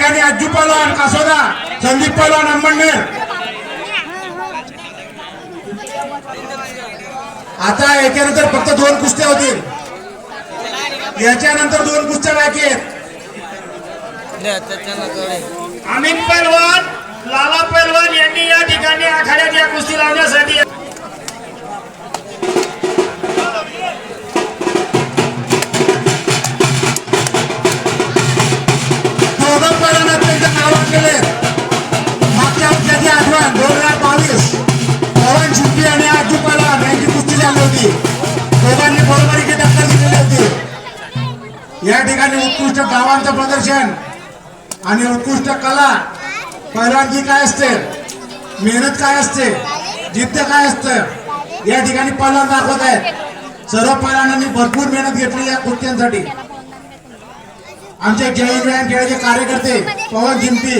ठिकाणी अज्जू पहलवान कासोदा, संदीप पहलवान अंबरनेर। आता याच्यानंतर फक्त 2 कुस्त्या होतील, याच्यानंतर 2 कुस्त्या बाकी आहेत। अमित पहलवान, लाला पहलवान यांनी या ठिकाणी आखाड्यात या कुस्ती लावण्यासाठी मागच्या वर्षाची आठवण 2022 पवन शिंपी आणि अज्जू पहलवान यांची कुस्ती झाली होती। दोघांनी बरोबरीची टक्कर दिलेली होती। या ठिकाणी उत्कृष्ट गावांचं प्रदर्शन आणि उत्कृष्ट कला, पहलवानकी काय असते, मेहनत काय असते, जिद्द काय असतं, या ठिकाणी पहलवान दाखवत आहेत। सर्व पहलवानांनी भरपूर मेहनत घेतली या कुस्त्यांसाठी। आमचे जय व्यायाम खेळाचे कार्यकर्ते पवन शिंपी,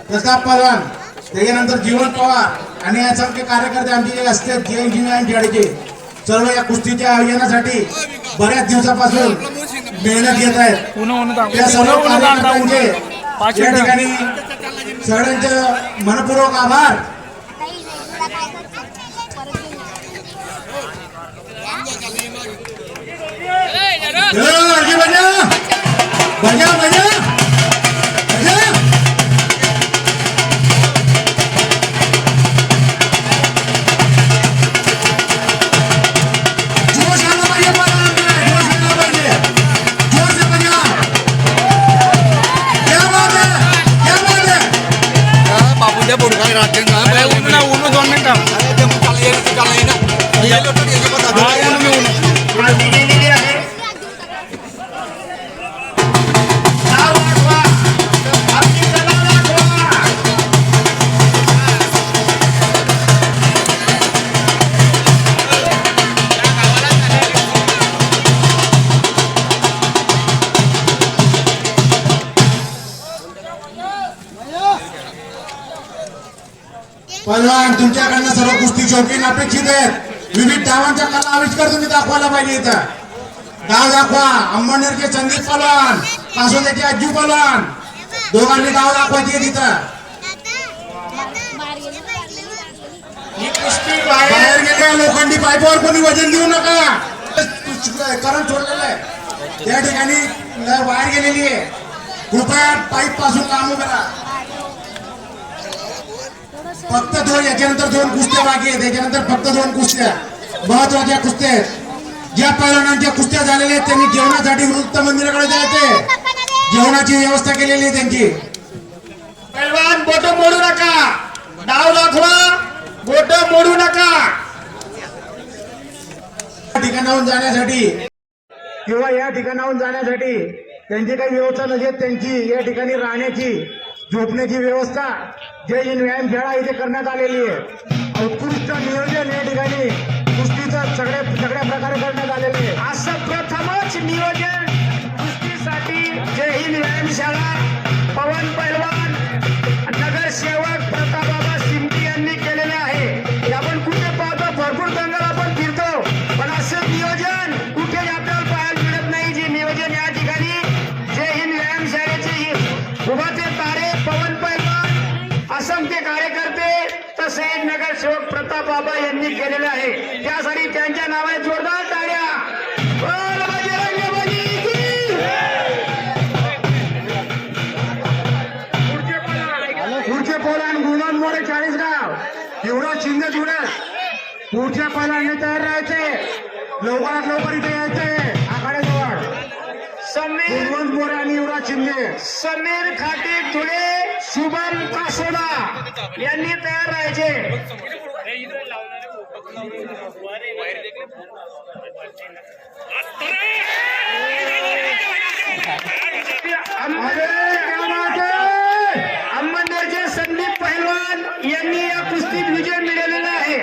प्रताप पहलवान, त्याच्यानंतर जीवन पवार आणि यासारखे कार्यकर्ते आमचे जे असतात जय व्यायाम खेळाचे, सर्व या कुस्तीच्या आयोजनासाठी बऱ्याच दिवसापासून मेहनत घेत आहेत। त्या सर्व कार्यकर्त्यांचे या ठिकाणी सगळ्यांचे मनपूर्वक आभार। बजा बजा पहलवान, तुमच्याकडनं सर्व कुस्ती शौकीन अपेक्षित आहेत। विविध डावांचा कला आविष्कार तुम्ही दाखवायला पाहिजे। इथं डाव दाखवा। अंबरनेरचे संदीप पहलवान, कासोद्याचे अज्जू पहलवान, दोघांनी डाव दाखवायचे तिथं। बाहेर गेले लोखंडी पाईपावर कोणी वजन देऊ नका, करंट सोडलेलं आहे त्या ठिकाणी, बाहेर गेलेली आहे। कृपया पाईप पासून लांब करा। फक्त 2, याच्यानंतर 2 कुस्त्या बाकी आहेत। त्याच्यानंतर फक्त 2 कुस्त्या, महत्वाच्या कुस्त्या आहेत। ज्या पहलवानांच्या कुस्त्या झालेल्या आहेत त्यांनी जेवणासाठी वृत्त मंदिराकडे जायचे, जेवणाची व्यवस्था केलेली आहे त्यांची। पहलवान बोट मोडू नका, डाव दाखवा, बोट मोडू नका। या ठिकाणाहून जाण्यासाठी किंवा या ठिकाणाहून जाण्यासाठी त्यांची काही व्यवस्था नसेल, त्यांची या ठिकाणी राहण्याची झोपण्याची व्यवस्था जय हिंद व्यायाम खेळा इथे करण्यात आलेली आहे। उत्कृष्ट नियोजन या ठिकाणी कुस्तीचं सगळ्या प्रकारे करण्यात आलेले आहे। असं प्रथमच नियोजन कुस्तीसाठी जय हिंद व्यायामशाळा, पवन पहलवान, नगरसेवक प्रतापबाबा शिंपी यांनी केलेले आहे। आपण कुठे पाहतो, भरपूर दंगल आपण फिरतो, पण असं नियोजन कुठे आपल्याला पाहायला मिळत नाही। जे नियोजन या ठिकाणी जय हिंद व्यायामशाळेचे उभाचे तारे, पवन पहलवान, असंख्य कार्यकर्ते तसेच नगरसेवक प्रताप बाबा यांनी केलेले आहे। त्यासाठी त्यांच्या नावाने जोरदार टाळ्या। पुढचे पहलवान गुणवंत मोरे 40 गाव, युवराज शिंदे जुडे, पुढच्या पहलवानने तयार राहायचे, लवकरात लवकर इथे यायचे आखाड्याजवळ। गुणवंत मोरे आणि युवराज शिंदे, समीर खाटी धुळे, शुभम कासोदा यांनी तयार राहायचे। अंबरनेरचे संदीप पहलवान यांनी या कुस्तीत विजय मिळवलेला आहे।